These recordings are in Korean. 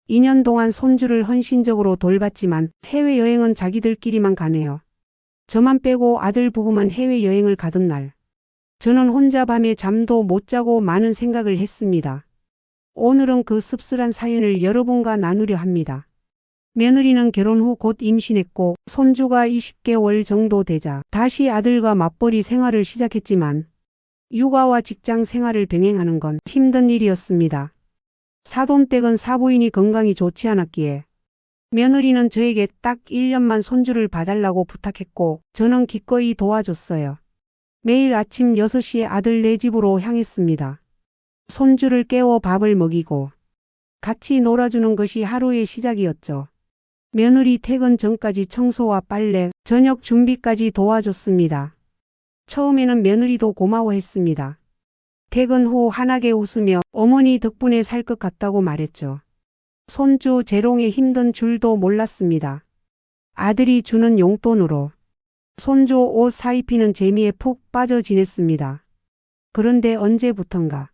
2년 동안 손주를 헌신적으로 돌봤지만 해외여행은 자기들끼리만 가네요. 저만 빼고 아들 부부만 해외여행을 가던 날. 저는 혼자 밤에 잠도 못 자고 많은 생각을 했습니다. 오늘은 그 씁쓸한 사연을 여러분과 나누려 합니다. 며느리는 결혼 후 곧 임신했고 손주가 20개월 정도 되자 다시 아들과 맞벌이 생활을 시작했지만 육아와 직장 생활을 병행하는 건 힘든 일이었습니다. 사돈댁은 사부인이 건강이 좋지 않았기에 며느리는 저에게 딱 1년만 손주를 봐달라고 부탁했고 저는 기꺼이 도와줬어요. 매일 아침 6시에 아들네 집으로 향했습니다. 손주를 깨워 밥을 먹이고 같이 놀아주는 것이 하루의 시작이었죠. 며느리 퇴근 전까지 청소와 빨래, 저녁 준비까지 도와줬습니다. 처음에는 며느리도 고마워했습니다. 퇴근 후 환하게 웃으며 어머니 덕분에 살 것 같다고 말했죠. 손주 재롱의 힘든 줄도 몰랐습니다. 아들이 주는 용돈으로 손주 옷 사입히는 재미에 푹 빠져 지냈습니다. 그런데 언제부턴가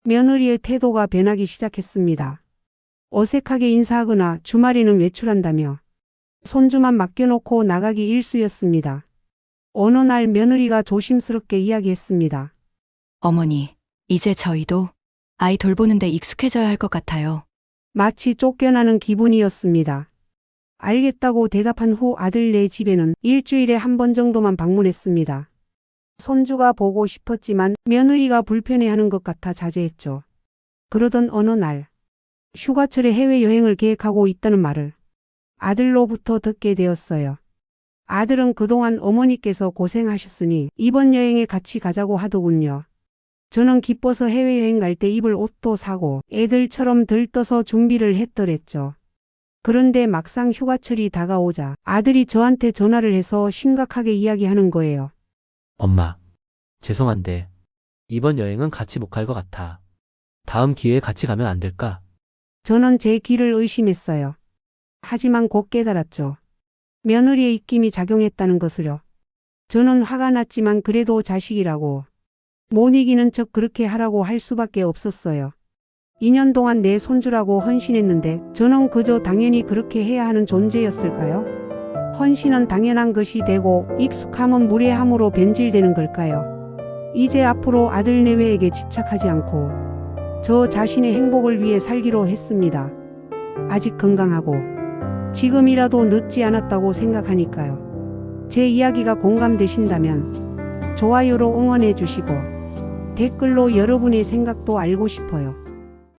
며느리의 태도가 변하기 시작했습니다. 어색하게 인사하거나 주말에는 외출한다며 손주만 맡겨놓고 나가기 일쑤였습니다. 어느 날 며느리가 조심스럽게 이야기했습니다. 어머니, 이제 저희도 아이 돌보는데 익숙해져야 할 것 같아요. 마치 쫓겨나는 기분이었습니다. 알겠다고 대답한 후 아들네 집에는 일주일에 한 번 정도만 방문했습니다. 손주가 보고 싶었지만 며느리가 불편해하는 것 같아 자제했죠. 그러던 어느 날 휴가철에 해외여행을 계획하고 있다는 말을 아들로부터 듣게 되었어요. 아들은 그동안 어머니께서 고생하셨으니 이번 여행에 같이 가자고 하더군요. 저는 기뻐서 해외여행 갈 때 입을 옷도 사고 애들처럼 들떠서 준비를 했더랬죠. 그런데 막상 휴가철이 다가오자 아들이 저한테 전화를 해서 심각하게 이야기하는 거예요. 엄마, 죄송한데 이번 여행은 같이 못 갈 것 같아. 다음 기회에 같이 가면 안 될까? 저는 제 귀를 의심했어요. 하지만 곧 깨달았죠. 며느리의 입김이 작용했다는 것을요. 저는 화가 났지만 그래도 자식이라고 못 이기는 척 그렇게 하라고 할 수밖에 없었어요. 2년 동안 내 손주라고 헌신했는데 저는 그저 당연히 그렇게 해야 하는 존재였을까요? 헌신은 당연한 것이 되고 익숙함은 무례함으로 변질되는 걸까요? 이제 앞으로 아들 내외에게 집착하지 않고 저 자신의 행복을 위해 살기로 했습니다. 아직 건강하고 지금이라도 늦지 않았다고 생각하니까요. 제 이야기가 공감되신다면 좋아요로 응원해 주시고 댓글로 여러분의 생각도 알고 싶어요.